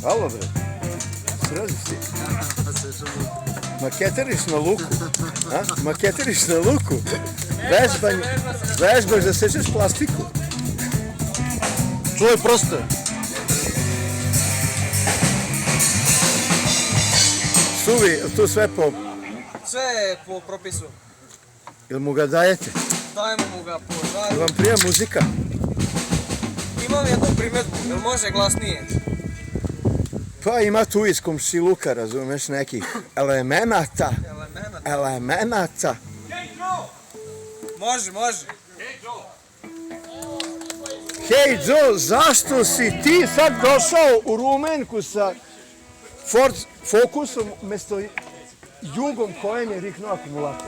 Alo bre, sredi si. Maketiriš na luku, a? Maketiriš na luku, vežbaš da sečeš plastiku. To je prosto. Suvi, tu sve po... Sve je po propisu. Jel mu ga dajete? Dajemo mu ga po žaru. Jel vam prija muzika? Imam jednu primjedbu, jel može glasnije? Pa ima tu iz komšiluka, razumeš, nekih elemenata. Elemenata. Može, može. Hej Joe, zašto si ti sad došao u Rumenku sa Ford Focusom umjesto Jugom kojem je riknuo akumulator?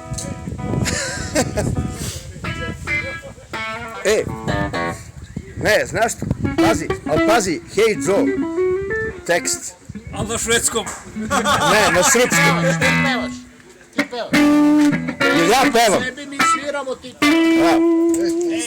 Ne, znaš što? Pazi, hej Joe, tekst. Ali na švedskom. Ne, na srpskom. Ti pevaš. Ti pevaš. Jer ja pevam. Sebi mi sviramo, ti pevaš.